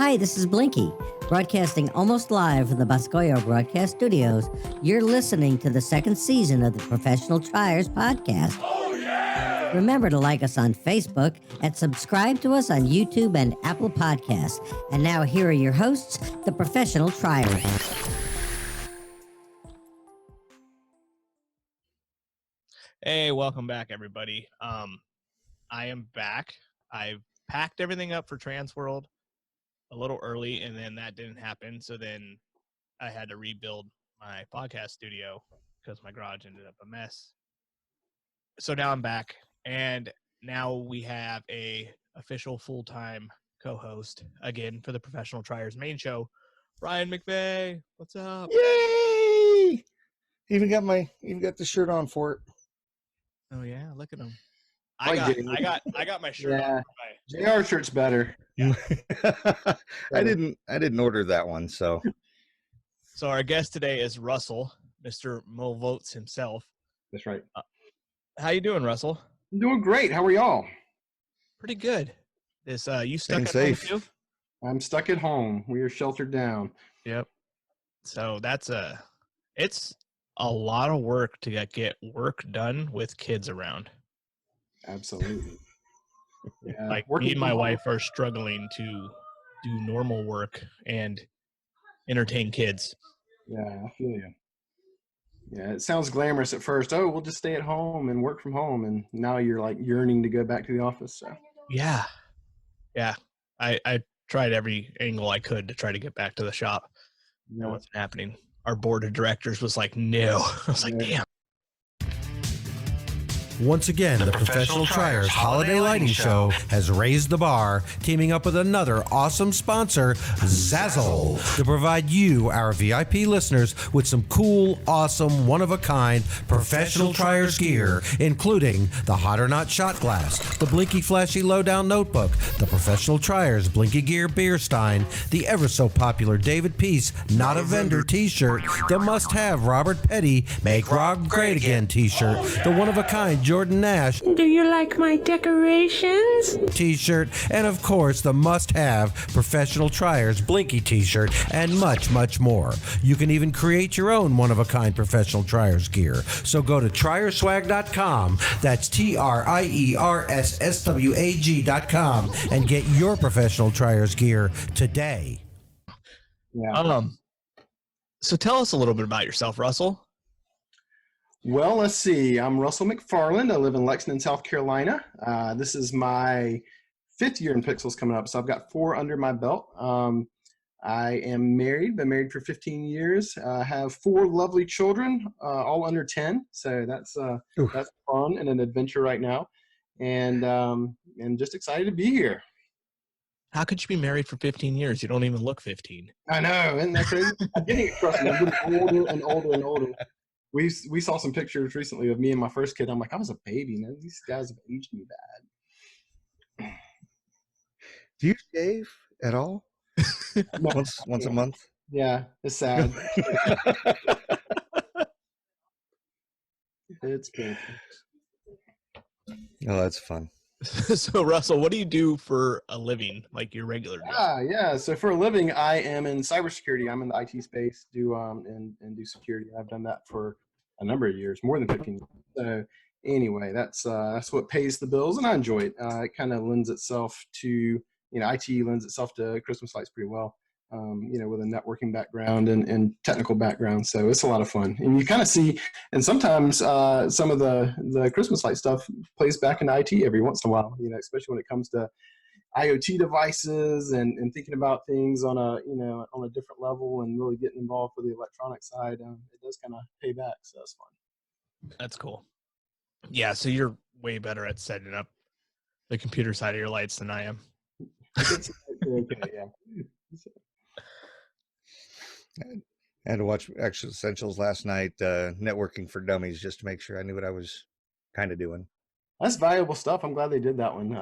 Hi, this is Blinky, broadcasting almost live from the Boscoyo Broadcast Studios. You're listening to the second season of the Professional Triers podcast. Oh, yeah! Remember to like us on Facebook and subscribe to us on YouTube and Apple Podcasts. And now here are your hosts, the Professional Triers. Hey, welcome back, everybody. I am back. I've packed everything up for Transworld a little early, and then that didn't happen. So then I had to rebuild my podcast studio because my garage ended up a mess. So now I'm back, and now we have a official full-time co-host again for the Professional Triers main show, Ryan McVeigh. What's up? Yay! Even got the shirt on for it. Oh yeah, look at him. I got my shirt on. JR shirt's better. Yeah. I didn't order that one, so. So our guest today is Russell, Mr. Mo Votes himself. That's right. How you doing, Russell? I'm doing great. How are y'all? Pretty good. Is you stuck Staying at safe. home too? I'm stuck at home. We are sheltered down. Yep. So it's a lot of work to get work done with kids around. Absolutely. Yeah. Like me and my wife are struggling to do normal work and entertain kids. Yeah, I feel you. Yeah, it sounds glamorous at first. Oh, we'll just stay at home and work from home, and now you're like yearning to go back to the office. So. Yeah. I tried every angle I could to try to get back to the shop. Yeah. That wasn't happening. Our board of directors was like, no. I was like, damn. Once again, the Professional Triers Holiday Lighting Show has raised the bar, teaming up with another awesome sponsor, Zazzle, to provide you, our VIP listeners, with some cool, awesome, one-of-a-kind Professional Triers gear, including the Hot or Not shot glass, the Blinky Flashy Lowdown notebook, the Professional Triers Blinky Gear beer stein, the ever-so-popular David Peace Not a Vendor t-shirt, the must-have Robert Petty Make Rob Great Again t-shirt, the one-of-a-kind Jordan Nash Do you like my decorations? t-shirt, and of course the must-have Professional Triers Blinky t-shirt, and much, much more. You can even create your own one-of-a-kind Professional Triers gear. So go to trierswag.com, that's TRIERSSWAG.com, and get your Professional Triers gear today. Yeah. So tell us a little bit about yourself, Russell. Well, let's see. I'm Russell McFarland. I live in Lexington, South Carolina. This is my 5th year in Pixels coming up, so I've got 4 under my belt. I am married, been married for 15 years. I have 4 lovely children, all under 10, so that's fun and an adventure right now, and just excited to be here. How could you be married for 15 years? You don't even look 15. I know, isn't that crazy? I'm getting older and older and older. We saw some pictures recently of me and my first kid. I'm like, I was a baby, man. These guys have aged me bad. Do you shave at all? Once a month? Yeah, it's sad. It's painful. Oh, that's fun. So, Russell, what do you do for a living, like your regular job? Yeah. So for a living, I am in cybersecurity. I'm in the IT space, and do security. I've done that for a number of years, more than 15 years. So anyway, that's what pays the bills, and I enjoy it. It kind of lends itself to, IT lends itself to Christmas lights pretty well. With a networking background and technical background. So it's a lot of fun. And you kind of see, and sometimes some of the Christmas light stuff plays back in IT every once in a while, especially when it comes to IoT devices and thinking about things on a different level and really getting involved with the electronic side. It does kind of pay back. So that's fun. That's cool. Yeah. So you're way better at setting up the computer side of your lights than I am. Okay, yeah. I had to watch Actual Essentials last night, networking for dummies, just to make sure I knew what I was kind of doing. That's valuable stuff. I'm glad they did that one.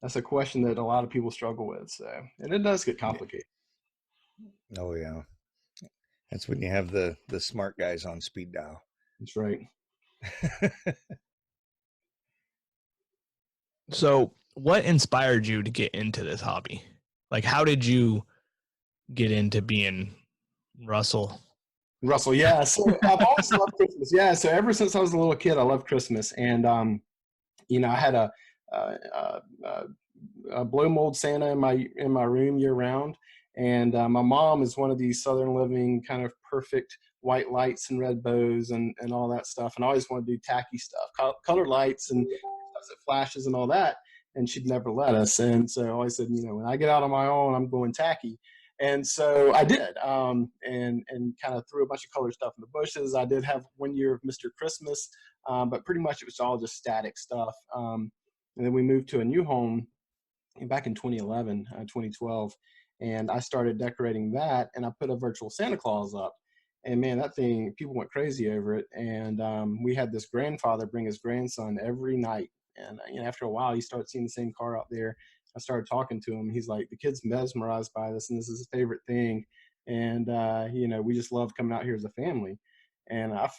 That's a question that a lot of people struggle with. So, and it does get complicated. Oh yeah, that's when you have the smart guys on speed dial. That's right. So, what inspired you to get into this hobby? Like, how did you get into being Russell? Russell, yeah. So I've always loved Christmas. Yeah. So ever since I was a little kid, I loved Christmas, and I had a blow mold Santa in my room year round, and my mom is one of these Southern Living kind of perfect white lights and red bows and all that stuff, and I always wanted to do tacky stuff, colored lights and stuff that flashes and all that, and she'd never let us. And so I always said, when I get out on my own, I'm going tacky. And so I did, and kind of threw a bunch of colored stuff in the bushes. I did have 1 year of Mr. Christmas, but pretty much it was all just static stuff. And then we moved to a new home back in 2011, 2012, and I started decorating that, and I put a virtual Santa Claus up. And man, that thing, people went crazy over it. And we had this grandfather bring his grandson every night. And after a while, you start seeing the same car out there. I started talking to him. He's like, the kid's mesmerized by this, and this is his favorite thing. And we just love coming out here as a family. And I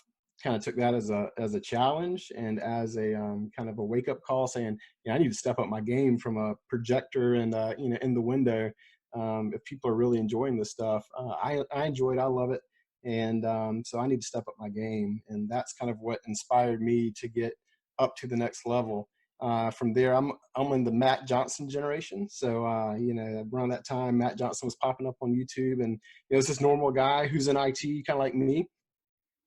kind of took that as a challenge and as a kind of a wake up call, saying, I need to step up my game from a projector and in the window. If people are really enjoying this stuff, I enjoy it. I love it. And so I need to step up my game. And that's kind of what inspired me to get up to the next level. From there, I'm in the Matt Johnson generation. So, around that time, Matt Johnson was popping up on YouTube, and it's this normal guy who's in IT, kind of like me,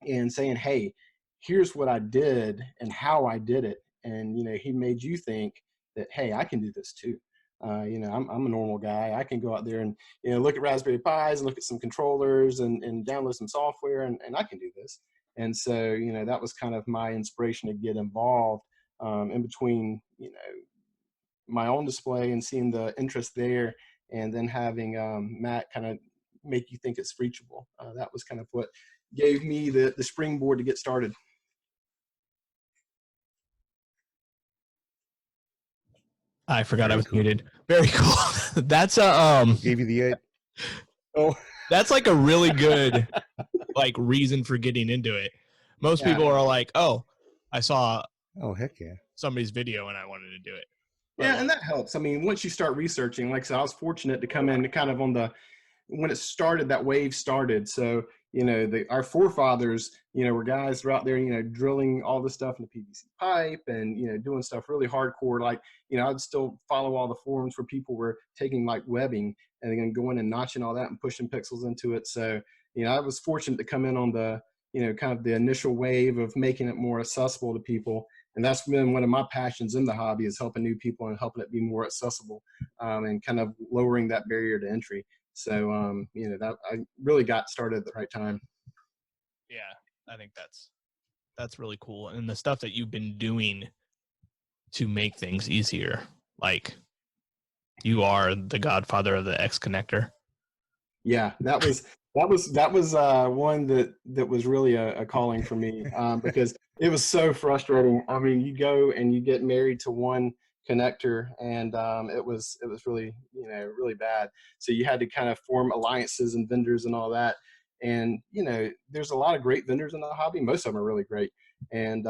and saying, hey, here's what I did and how I did it. And, he made you think that, hey, I can do this too. I'm a normal guy. I can go out there and, look at Raspberry Pis and look at some controllers and download some software, and I can do this. And so, that was kind of my inspiration to get involved in between, my own display and seeing the interest there, and then having Matt kind of make you think it's reachable. That was kind of what gave me the springboard to get started. I forgot I was muted. Very cool. That's Gave you the oh. That's like a really good reason for getting into it. Most people are like, oh, I saw heck yeah, somebody's video and I wanted to do it. Yeah, and that helps. I mean, once you start researching, like I said, I was fortunate to come in kind of when it started, that wave started. So, our forefathers, were guys who were out there, drilling all this stuff in the PVC pipe and, doing stuff really hardcore. Like, I'd still follow all the forums where people were taking like webbing and then going and notching all that and pushing pixels into it. So, I was fortunate to come in on the, kind of the initial wave of making it more accessible to people. And that's been one of my passions in the hobby, is helping new people and helping it be more accessible, and kind of lowering that barrier to entry. So, that I really got started at the right time. Yeah, I think that's really cool. And the stuff that you've been doing to make things easier, like you are the godfather of the X connector. Yeah, that was one that was really a calling for me, because it was so frustrating. I mean, you go and you get married to one connector, and it was really really bad. So you had to kind of form alliances and vendors and all that. And there's a lot of great vendors in the hobby. Most of them are really great. And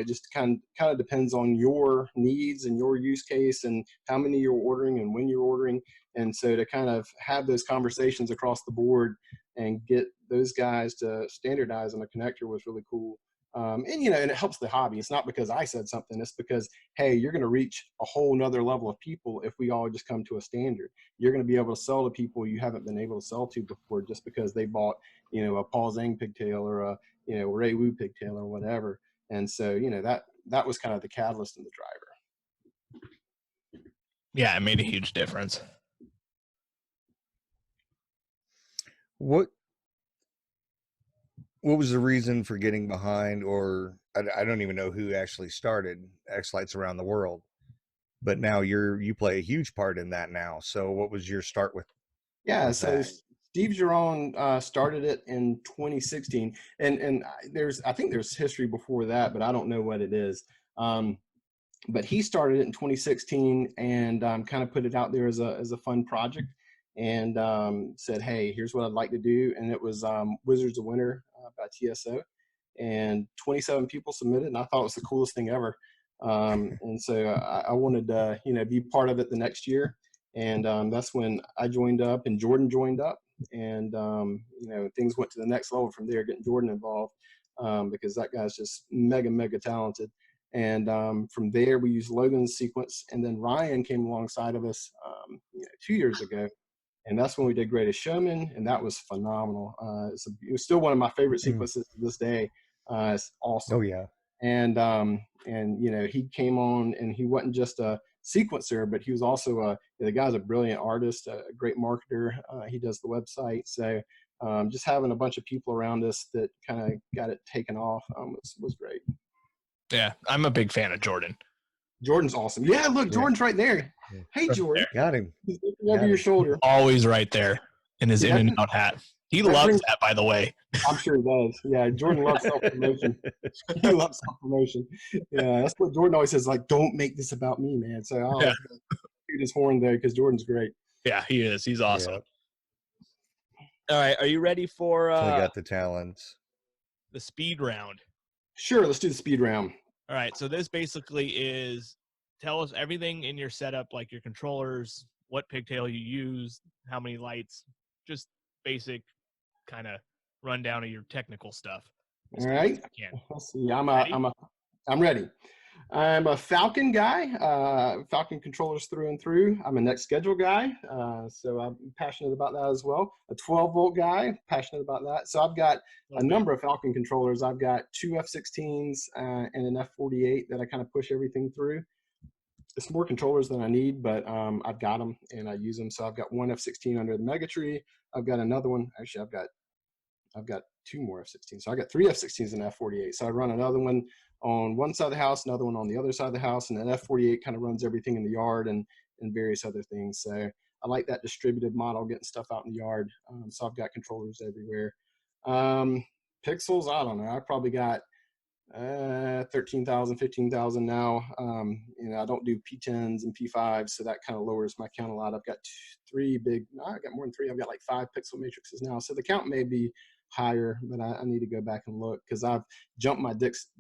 just kind of depends on your needs and your use case and how many you're ordering and when you're ordering. And so to kind of have those conversations across the board and get those guys to standardize on a connector was really cool. And it helps the hobby. It's not because I said something. It's because, hey, you're going to reach a whole nother level of people if we all just come to a standard. You're going to be able to sell to people you haven't been able to sell to before, just because they bought, a Paul Zhang pigtail or a, Ray Wu pigtail or whatever. And so, that was kind of the catalyst and the driver. Yeah, it made a huge difference. What was the reason for getting behind, or I don't even know who actually started xLights around the world, but now you play a huge part in that now. So what was your start with? Yeah, so Steve Giron started it in 2016, and I think there's history before that, but I don't know what it is. But he started it in 2016 and kind of put it out there as a fun project, and said, hey, here's what I'd like to do. And it was Wizards of Winter by TSO, and 27 people submitted, and I thought it was the coolest thing ever. And so I wanted to be part of it the next year. And that's when I joined up and Jordan joined up. And, things went to the next level from there, getting Jordan involved because that guy's just mega talented. And from there, we used Logan's sequence. And then Ryan came alongside of us 2 years ago. And that's when we did Greatest Showman. And that was phenomenal. It was still one of my favorite sequences to this day. It's awesome. Oh, yeah. And he came on and he wasn't just a sequencer, but he was also the guy's a brilliant artist, a great marketer. He does the website. So just having a bunch of people around us that kind of got it taken off was great. Yeah, I'm a big fan of Jordan. Jordan's awesome. Yeah, look, Jordan's right there. Hey, Jordan. Got him. He's looking over your shoulder. Always right there in his in and out hat. He loves that, by the way. I'm sure he does. Yeah, Jordan loves self-promotion. He loves self-promotion. Yeah, that's what Jordan always says, like, don't make this about me, man. So I'll toot his horn there because Jordan's great. Yeah, he is. He's awesome. Yeah. All right, are you ready for I got the talents. The speed round? Sure, let's do the speed round. All right, so this basically is tell us everything in your setup, like your controllers, what pigtail you use, how many lights, just basic kind of rundown of your technical stuff. All right. Let's see. I'm ready. I'm a Falcon guy, Falcon controllers through and through. I'm a next schedule guy, so I'm passionate about that as well. A 12-volt guy, passionate about that. So I've got a number of Falcon controllers. I've got 2 F16s and an F48 that I kind of push everything through. It's more controllers than I need, but I've got them and I use them. So I've got one F16 under the Mega Tree. I've got another one. Actually, I've got 2 more F16s. So I got 3 F16s and an F48. So I run another one on one side of the house, another one on the other side of the house, and an F48 kind of runs everything in the yard and various other things. So I like that distributed model, getting stuff out in the yard. So I've got controllers everywhere. Pixels, I don't know. I probably got 13,000, 15,000 now. I don't do P10s and P5s, so that kind of lowers my count a lot. I've got I got more than 3. I've got like 5 pixel matrices now. So the count may be higher, but I need to go back and look because I've jumped my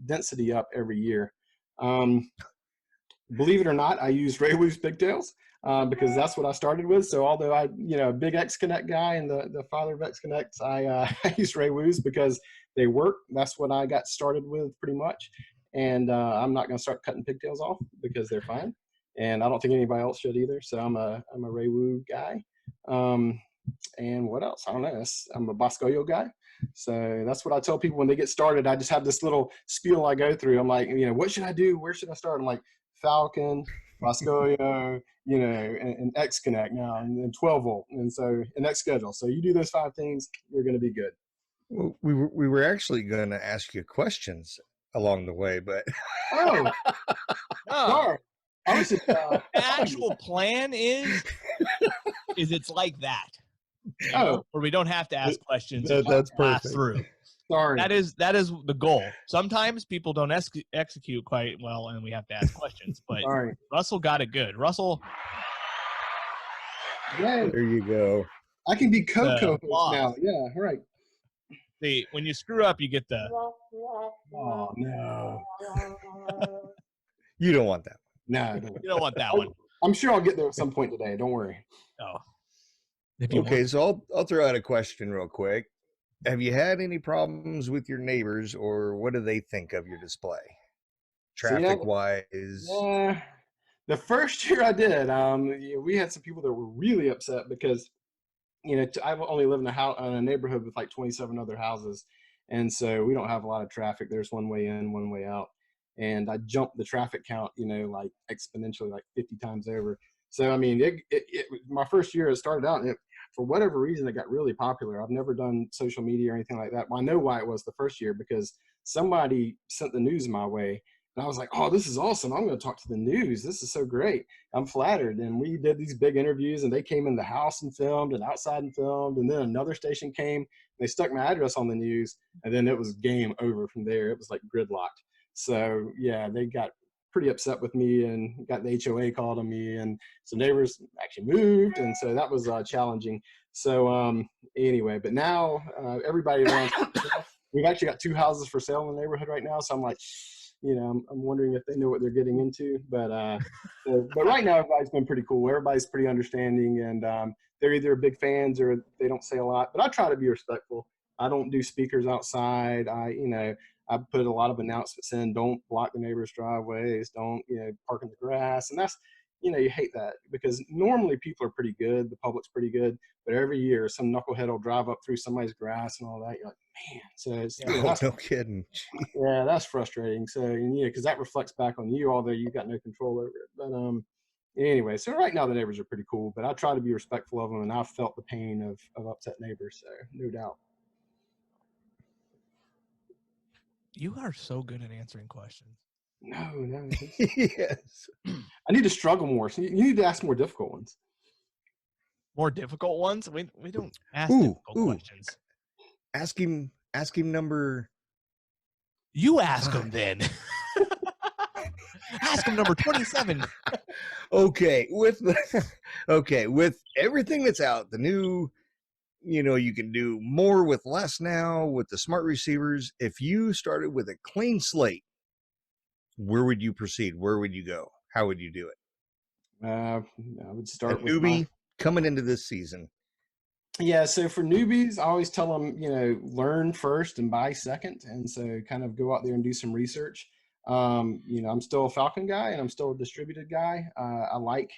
density up every year. Believe it or not, I use Raywoo's pigtails because that's what I started with. So although a big X-Connect guy and the father of X-Connects, I use Raywoo's because they work. That's what I got started with pretty much. And I'm not going to start cutting pigtails off because they're fine. And I don't think anybody else should either. So I'm a Raywoo guy. And what else? I don't know. I'm a Boscoyo guy. So that's what I tell people when they get started. I just have this little spiel I go through. I'm like, what should I do? Where should I start? I'm like, Falcon, Boscoyo, and X-Connect now, and 12 volt. And so, and X schedule. So you do those 5 things, you're going to be good. Well, we were actually going to ask you questions along the way, but Sorry. The actual plan is it's like that. Where we don't have to ask questions. That's perfect. Through. Sorry. That is the goal. Sometimes people don't execute quite well, and we have to ask questions. But Russell got it good. Russell. Yeah. There you go. I can be Coco now. Yeah. All right. See, when you screw up, you get the. Oh no. You don't want that. No, you don't want that one. I'm sure I'll get there at some point today. Don't worry. Oh. Okay, so I'll throw out a question real quick. Have you had any problems with your neighbors, or what do they think of your display, traffic-wise? Yeah, the first year I did, we had some people that were really upset because, I only live in a neighborhood with like 27 other houses, and so we don't have a lot of traffic. There's one way in, one way out, and I jumped the traffic count, like exponentially, like 50 times over. So, I mean, my first year it started out, and for whatever reason, it got really popular. I've never done social media or anything like that. Well, I know why it was the first year, because somebody sent the news my way. And I was like, oh, this is awesome. I'm going to talk to the news. This is so great. I'm flattered. And we did these big interviews, and they came in the house and filmed and outside and filmed. And then another station came. They stuck my address on the news, and then it was game over from there. It was like gridlocked. So, yeah, they got pretty upset with me and got the HOA called on me, and some neighbors actually moved, and so that was challenging. So anyway, but now everybody around, we've actually got 2 houses for sale in the neighborhood right now, so I'm like, I'm wondering if they know what they're getting into. But but right now, everybody's been pretty cool. Everybody's pretty understanding, and they're either big fans or they don't say a lot. But I try to be respectful. I don't do speakers outside. I put a lot of announcements in. Don't block the neighbors' driveways. Don't park in the grass. And that's you hate that because normally people are pretty good. The public's pretty good. But every year, some knucklehead will drive up through somebody's grass and all that. You're like, man. So it's No kidding. yeah, that's frustrating. So because that reflects back on you, although you got no control over it. But anyway, so right now the neighbors are pretty cool. But I try to be respectful of them, and I've felt the pain of upset neighbors. So no doubt. You are so good at answering questions. No. Yes. I need to struggle more. So you need to ask more difficult ones. More difficult ones? We don't ask difficult questions. Ask him number. You ask him then. Ask him number 27. Okay, with everything that's out, the new, you can do more with less now with the smart receivers. If you started with a clean slate, where would you proceed? Where would you go? How would you do it? I would start a with newbie coming into this season. Yeah, so for newbies, I always tell them, learn first and buy second. And so kind of go out there and do some research. I'm still a Falcon guy and I'm still a distributed guy. I like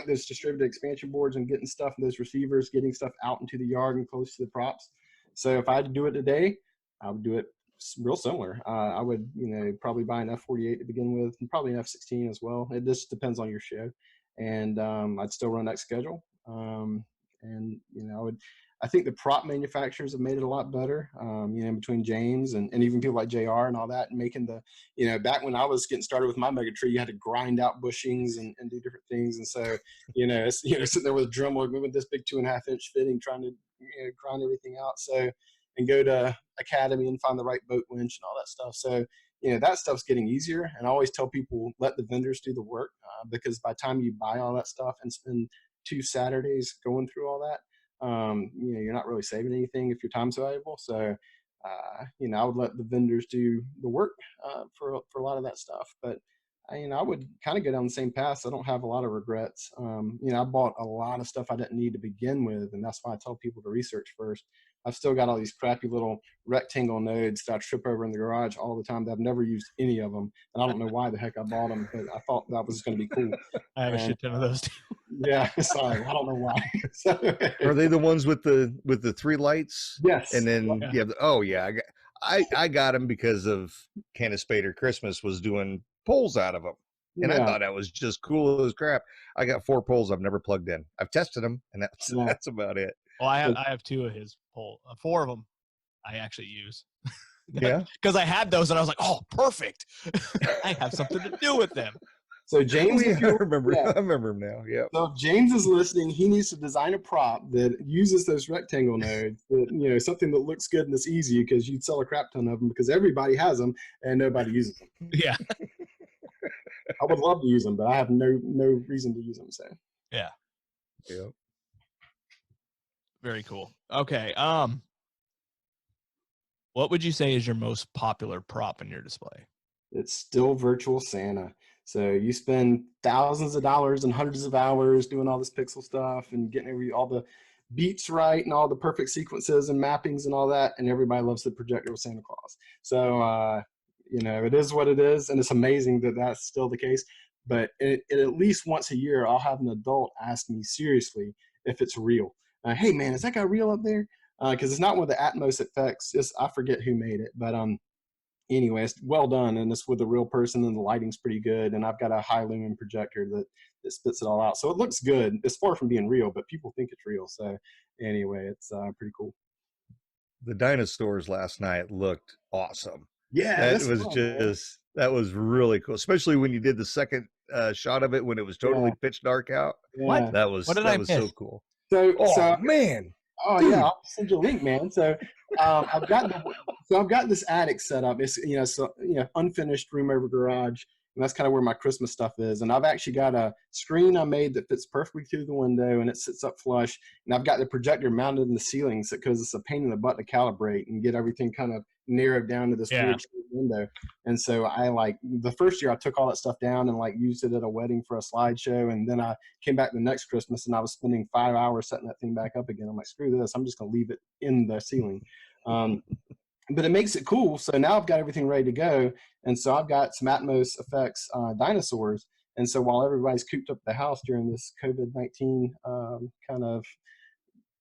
those distributed expansion boards and getting stuff, those receivers, getting stuff out into the yard and close to the props. So if I had to do it today, I would do it real similar. I would, probably buy an F48 to begin with and probably an F16 as well. It just depends on your show. And I'd still run that schedule. I think the prop manufacturers have made it a lot better, between James and even people like JR and all that, and making back when I was getting started with my mega tree, you had to grind out bushings and do different things. And so, sitting there with a Dremel with this big 2.5-inch fitting, trying to, grind everything out. So, and go to Academy and find the right boat winch and all that stuff. So, that stuff's getting easier. And I always tell people, let the vendors do the work, because by the time you buy all that stuff and spend 2 Saturdays going through all that, you're not really saving anything if your time's valuable. So, I would let the vendors do the work for a lot of that stuff. But, I would kind of go down the same path. So I don't have a lot of regrets. I bought a lot of stuff I didn't need to begin with. And that's why I tell people to research first. I've still got all these crappy little rectangle nodes that I trip over in the garage all the time that I've never used any of them. And I don't know why the heck I bought them, but I thought that was going to be cool. I have a shit ton of those too. Yeah, sorry, I don't know why. Are they the ones with the 3 lights? Yes. And then I got them because of Candace Spader Christmas was doing poles out of them. And I thought that was just cool as crap. I got 4 poles I've never plugged in. I've tested them, and that's about it. Well, I have 2 of his pole. 4 of them I actually use. Yeah. Because I had those, and I was like, oh, perfect. I have something to do with them. So James, I remember him now. Yeah. So if James is listening, he needs to design a prop that uses those rectangle nodes. That, something that looks good and it's easy, because you'd sell a crap ton of them because everybody has them and nobody uses them. Yeah. I would love to use them, but I have no reason to use them. So yeah. Yeah. Very cool. Okay. What would you say is your most popular prop in your display? It's still Virtual Santa. So you spend thousands of dollars and hundreds of hours doing all this pixel stuff and getting all the beats right and all the perfect sequences and mappings and all that, and everybody loves the projector with Santa Claus. So it is what it is, and it's amazing that that's still the case. But at least once a year, I'll have an adult ask me seriously if it's real. Hey man, is that guy real up there? Because it's not with the Atmos effects. I forget who made it, but anyway, it's well done, and it's with a real person, and the lighting's pretty good, and I've got a high lumen projector that spits it all out. So it looks good. It's far from being real, but people think it's real. So anyway, it's pretty cool. The dinosaurs last night looked awesome. Yeah, that was really cool, especially when you did the second shot of it when it was totally pitch dark out. Yeah. That was so cool. So man. Oh yeah, I'll send you a link, man. So I've got this attic set up. It's unfinished room over garage, And that's kind of where my Christmas stuff is. And I've actually got a screen I made that fits perfectly through the window, and it sits up flush. And I've got the projector mounted in the ceiling because it's a pain in the butt to calibrate and get everything kind of narrowed down to this weird window. And so the first year I took all that stuff down and used it at a wedding for a slideshow. And then I came back the next Christmas and I was spending 5 hours setting that thing back up again. I'm like, screw this. I'm just going to leave it in the ceiling. But it makes it cool. So now I've got everything ready to go. And so I've got some Atmos effects dinosaurs. And so while everybody's cooped up at the house during this COVID-19 kind of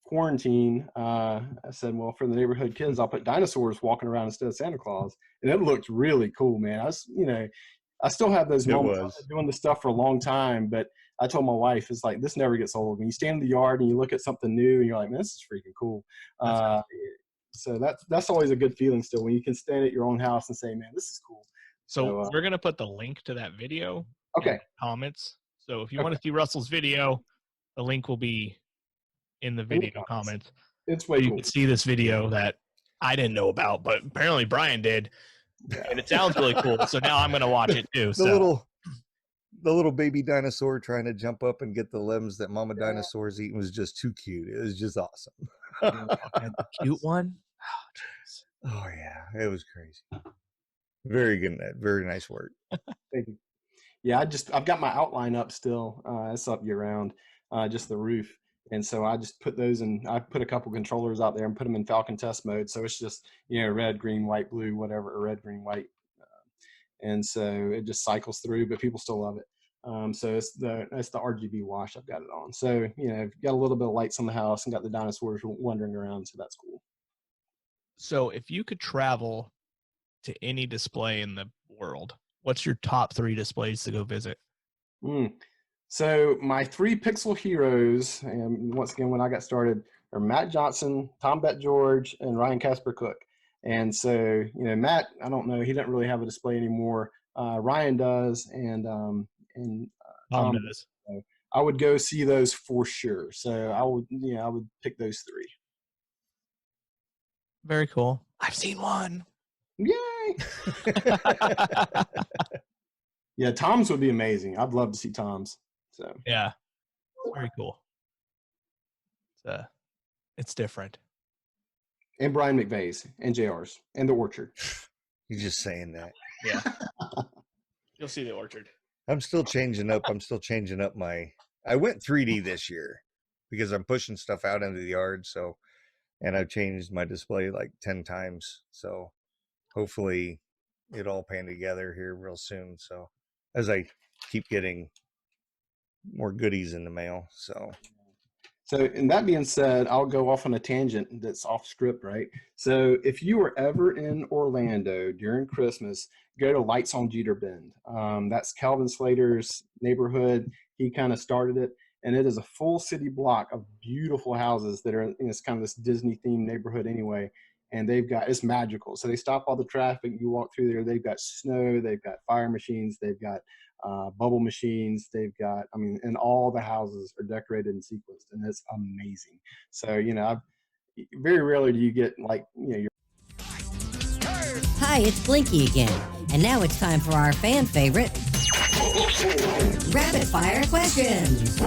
quarantine, I said, well, for the neighborhood kids, I'll put dinosaurs walking around instead of Santa Claus. And it looked really cool, man. I still have those moments. I've been doing this stuff for a long time, but I told my wife, it's like, this never gets old. When you stand in the yard and you look at something new and you're like, man, this is freaking cool. So that's always a good feeling still, when you can stand at your own house and say, man, this is cool. So we're going to put the link to that video in the comments. So if you want to see Russell's video, the link will be in the video comments. It's way cool. You can see this video that I didn't know about, but apparently Brian did. Yeah. And it sounds really cool. So now I'm going to watch it too. The little baby dinosaur trying to jump up and get the limbs that Mama Dinosaur's eating was just too cute. It was just awesome. The cute one? Oh yeah, it was crazy. Very good. Very nice work. Thank you. Yeah, I've got my outline up still. It's up year round, just the roof. And so I just put those in. I put a couple controllers out there and put them in Falcon test mode. So it's just, red, green, white, blue, whatever, or red, green, white. And so it just cycles through, but people still love it. So it's the RGB wash I've got it on. So, got a little bit of lights on the house and got the dinosaurs wandering around. So that's cool. So if you could travel to any display in the world, what's your top 3 displays to go visit? So my 3 pixel heroes, and once again, when I got started, are Matt Johnson, Tom George, and Ryan Casper Cook. And so, Matt, I don't know, he doesn't really have a display anymore. Ryan does, and Tom does. So I would go see those for sure. So I would pick those 3. Very cool. I've seen one. Yay! Yeah, Tom's would be amazing. I'd love to see Tom's. So yeah, very cool. It's different. And Brian McVeigh's and JR's and the Orchard. You're just saying that. Yeah. You'll see the Orchard. I'm still changing up. I went 3D this year because I'm pushing stuff out into the yard. So, and I've changed my display 10 times. So hopefully it all pan together here real soon. So as I keep getting more goodies in the mail. So, and that being said, I'll go off on a tangent that's off script, right? So if you were ever in Orlando during Christmas, go to Lights on Jeter Bend. That's Calvin Slater's neighborhood. He kind of started it, and it is a full city block of beautiful houses that are, it's kind of this Disney themed neighborhood anyway. And it's magical. So they stop all the traffic. You walk through there. They've got snow. They've got fire machines. They've got bubble machines. They've got, and all the houses are decorated and sequenced, and it's amazing. So, very rarely do you get your. Hi, it's Blinky again. And now it's time for our fan favorite, Rapid Fire Questions.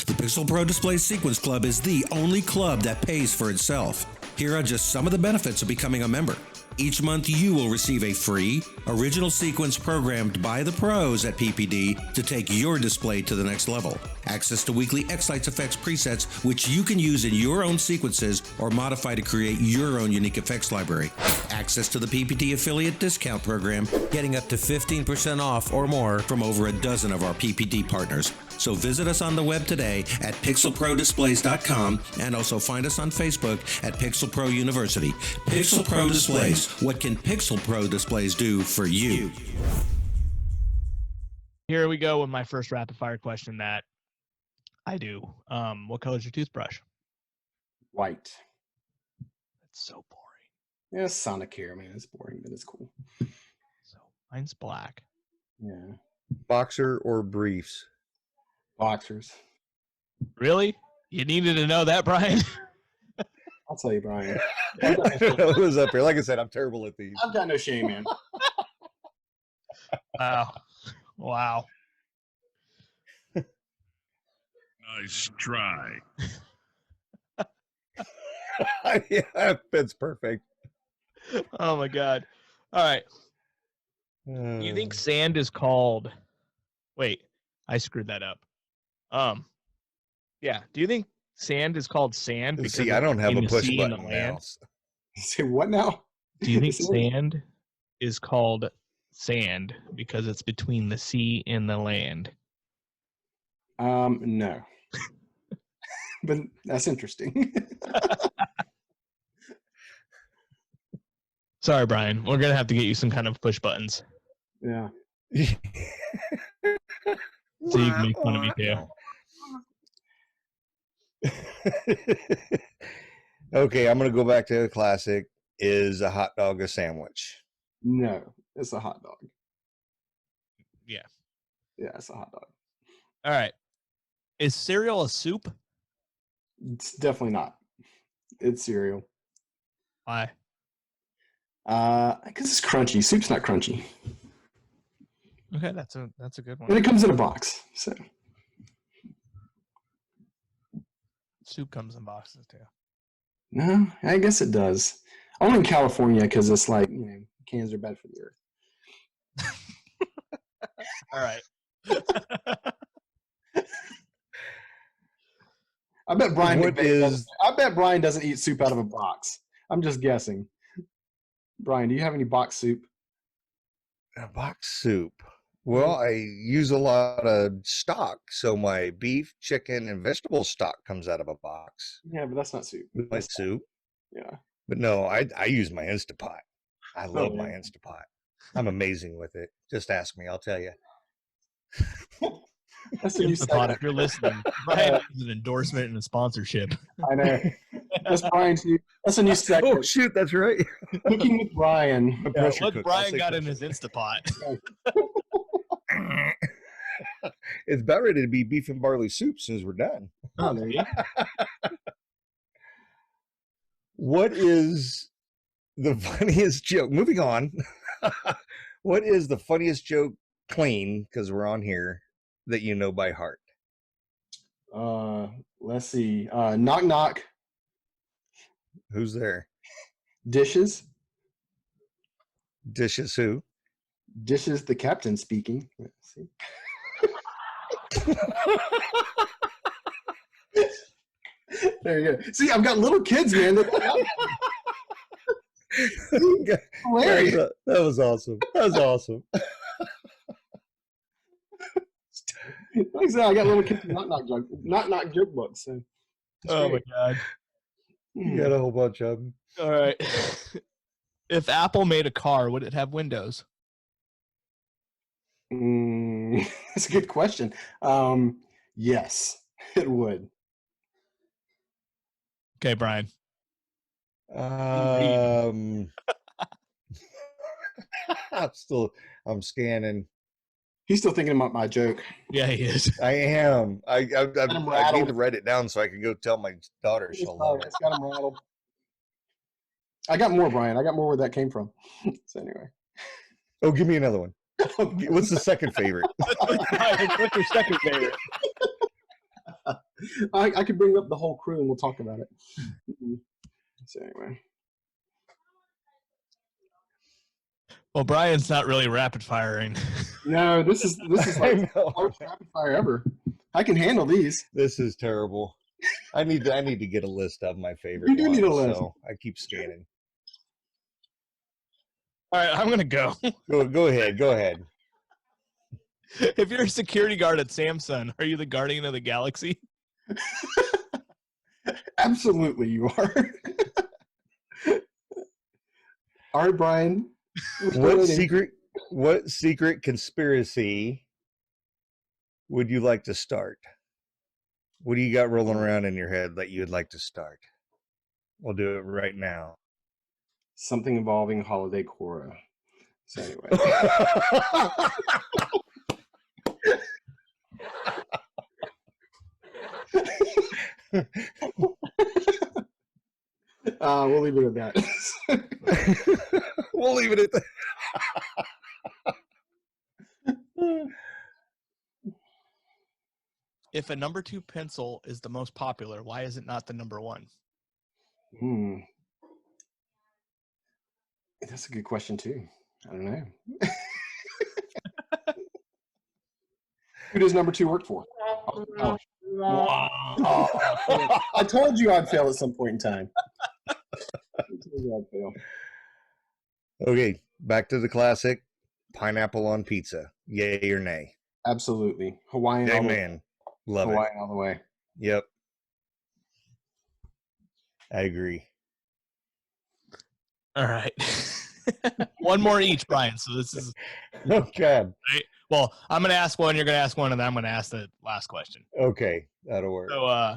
The Pixel Pro Display Sequence Club is the only club that pays for itself. Here are just some of the benefits of becoming a member. Each month, you will receive a free original sequence programmed by the pros at PPD to take your display to the next level. Access to weekly xLights effects presets, which you can use in your own sequences or modify to create your own unique effects library. Access to the PPD affiliate discount program, getting up to 15% off or more from over a dozen of our PPD partners. So visit us on the web today at pixelprodisplays.com and also find us on Facebook at Pixel Pro University. Pixel Pro Displays. What can Pixel Pro Displays do for you? Here we go with my first rapid fire question that I do. What color is your toothbrush? White. That's so boring. Yeah, Sonic here, man. It's boring, but it's cool. So mine's black. Yeah. Boxer or briefs? Boxers. Really? You needed to know that, Brian? I'll tell you, Brian. I don't know who's up here. Like I said, I'm terrible at these. I've got no shame, man. Wow. Nice try. Yeah, that's perfect. Oh my God. All right. You think sand is called? Wait, I screwed that up. Yeah. Do you think sand is called sand because See, I don't have a between the push sea and button the now. land? Say what now? Do you think Sand? sand is called sand because it's between the sea and the land? No. But that's interesting. Sorry, Brian. We're gonna have to get you some kind of push buttons Yeah. so you can make fun of me too. Okay, I'm gonna go back to the classic. Is a hot dog a sandwich? No, it's a hot dog. Yeah. Yeah, it's a hot dog. All right. Is cereal a soup? It's definitely not. It's cereal. Why? Because it's crunchy. Soup's not crunchy, Okay, that's a good and one. it comes in a box. So Soup comes in boxes too. no, I guess it does. Only in California because it's like cans are bad for the earth. All right. I bet Brian. What is- I bet Brian doesn't eat soup out of a box. I'm just guessing. Brian, do you have any box soup? A box soup. Well, I use a lot of stock, so my beef, chicken, and vegetable stock comes out of a box Yeah, but that's not soup. with my soup. Yeah. But no, I use my Instapot. I love my yeah. Instapot. I'm amazing with it. Just ask me, I'll tell you. That's the new Instapot, segment. if you're listening, Brian needs an endorsement and a sponsorship. I know. That's Brian's. That's a new segment. Oh shoot, that's right. Cooking with Brian. A Yeah, pressure what cook. I'll Brian say got in pressure his Instapot. It's about ready to be beef and barley soup as soon as we're done. Oh, there you go. What is the funniest joke? Moving on. What is the funniest joke, clean, because we're on here, that you know by heart? Let's see. Knock knock. Who's there? Dishes. Dishes who? Dishes. The captain speaking. Let's see. There you go. See, I've got little kids, man. Hilarious. That was awesome. That was awesome. Like I said, I got little kids knock knock joke books. So Oh my God. You got a whole bunch of them. All right. If Apple made a car, would it have windows? That's a good question. Yes, it would. Okay, Brian. I'm scanning. He's still thinking about my joke. Yeah, he is. I am. I need rattled. to write it down so I can go tell my daughter she'll love it. It's got him rattled. I got more, Brian. I got more where that came from. So anyway. Oh, give me another one. What's the second favorite? What's your second favorite? I could bring up the whole crew and we'll talk about it. So anyway. Well, Brian's not really rapid firing. No, this is like the worst rapid fire ever. I can handle these. This is terrible. I need to get a list of my favorite You do ones, need a list. so I keep scanning. All right, I'm gonna go. Go ahead. If you're a security guard at Samsung, are you the guardian of the galaxy? Absolutely, you are. All right, Brian. What secret conspiracy would you like to start? What do you got rolling around in your head that you'd like to start? We'll do it right now. Something involving holiday Cora. So anyway. We'll leave it at that. We'll leave it at that. If a number 2 pencil is the most popular, why is it not the number 1? That's a good question too. I don't know. Who does number 2 work for? Oh. I told you I'd fail at some point in time. I told you I'd fail. Okay, back to the classic pineapple on pizza. Yay or nay? Absolutely. Hawaiian all the way. Amen. Love Hawaiian all the way. it. Yep. I agree. All right. One more each, Brian. So this is Oh, God. right. Well, I'm going to ask one, you're going to ask one, and then I'm going to ask the last question. Okay, that'll work. So,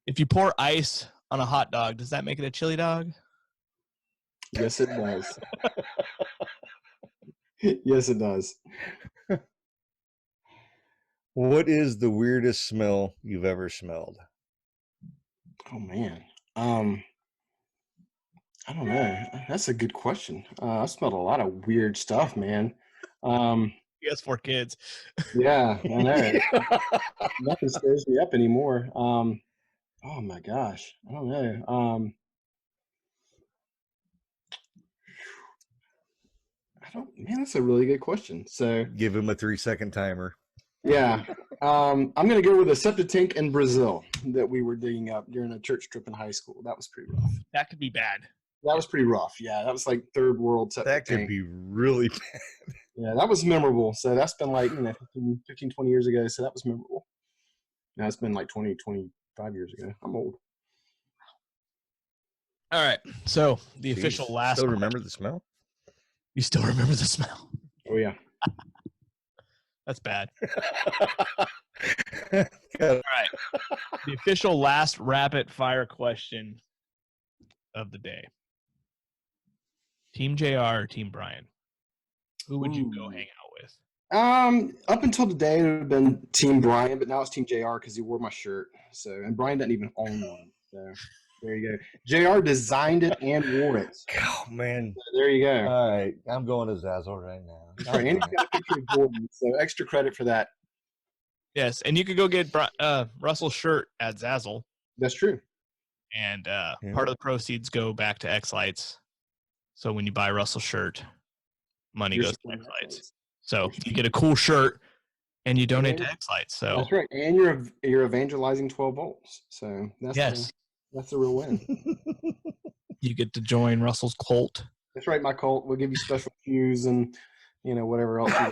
if you pour ice on a hot dog, does that make it a chili dog? Yes, it does. Yes, it does. What is the weirdest smell you've ever smelled? Oh man. I don't know. That's a good question. I smelled a lot of weird stuff, man. He has 4 kids. Yeah, I know. Nothing scares me up anymore. Oh my gosh. I don't know. Man, that's a really good question. So Give him a 3-second timer. yeah. I'm gonna go with a septic tank in Brazil that we were digging up during a church trip in high school. That was pretty rough. That could be bad. That was pretty rough. Yeah, that was like third world septic That could tank. be really bad. Yeah, that was memorable. So that's been like 15, 20 years ago. So that was memorable. Now it's been like 20, 25 years ago. I'm old. All right. So the Jeez, official last. Still remember the smell? You still remember the smell? Oh yeah. That's bad. God. All right. The official last rapid fire question of the day. Team JR or Team Brian? Who would you go Ooh. hang out with? Up until today, it would have been Team Brian, but now it's Team JR because he wore my shirt. So, and Brian doesn't even own one. So there you go. JR designed it and wore it. Oh, man. So there you go. All right. I'm going to Zazzle right now. That's right. And he's got a picture of Jordan, so extra credit for that. Yes, and you could go get Russell's shirt at Zazzle, That's true. and part of the proceeds go back to xLights. So when you buy Russell's shirt, money You're goes to supporting xLights. So you get a cool shirt, and you donate to And- xLights. So That's right. And you're evangelizing 12 volts. So that's yes, that's a real win. you get to join Russell's cult. That's right, my cult. We'll give you special shoes and whatever else. In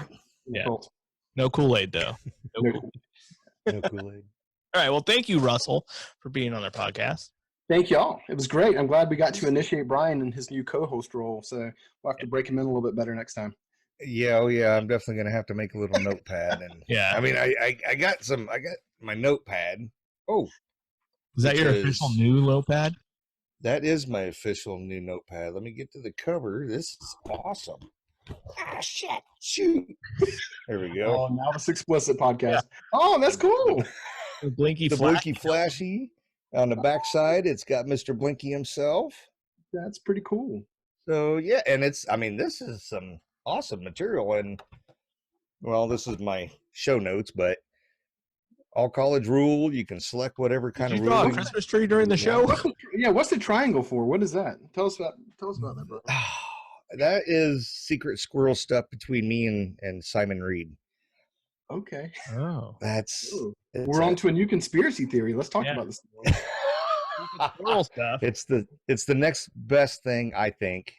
the Yeah. cult. No Kool-Aid though. No No Kool-Aid. No Kool-Aid. All right. Well, thank you, Russell, for being on our podcast. Thank y'all. It was great. I'm glad we got to initiate Brian in his new co-host role. So we'll have to break him in a little bit better next time. Yeah, oh yeah. I'm definitely gonna have to make a little notepad, and Yeah. I mean, I got my notepad. Oh, Is that your because- official new Lopad? that is my official new notepad. Let me get to the cover. This is awesome. Ah, shit, shoot. There we go. Oh, now it's explicit podcast. Oh, that's cool. The Blinky The Flash. Blinky Flashy on the back side. It's got Mr. Blinky himself. That's pretty cool. So yeah, and this is some awesome material, and well, this is my show notes, but all college rule, you can select whatever kind Did of you draw a rule. Christmas tree during the show? What's the triangle for? What is that? Tell us about that, bro. That is secret squirrel stuff between me and Simon Reed. Okay. Oh. That's Ooh. it's We're a- on to a new conspiracy theory. Let's talk Yeah. about this. Squirrel stuff. it's the next best thing, I think,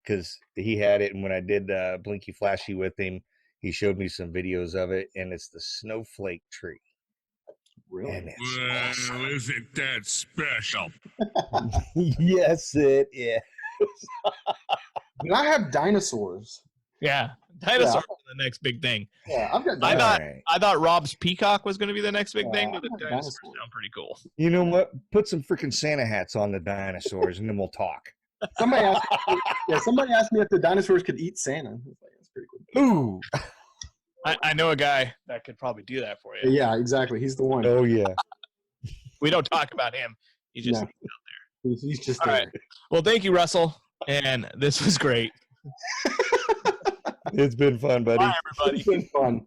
because he had it, and when I did Blinky Flashy with him, he showed me some videos of it, and it's the snowflake tree. Really? And it's Well, awesome. isn't that special? Yes, it is. But I have dinosaurs. Yeah. Dinosaurs are the next big thing. Yeah, I've got I dinosaurs. thought- Alright. I thought Rob's peacock was going to be the next big thing, Yeah, but the I like dinosaurs dinosaurs. sound pretty cool. You know what? Put some freaking Santa hats on the dinosaurs, and then we'll talk. Somebody asked me if the dinosaurs could eat Santa. I was like, that's pretty cool. Ooh. I know a guy that could probably do that for you. Yeah, exactly. He's the one. Oh yeah. We don't talk about him. He just No. He's just All there. right. Well, thank you, Russell. And this was great. It's been fun, buddy. Bye, everybody. It's been fun.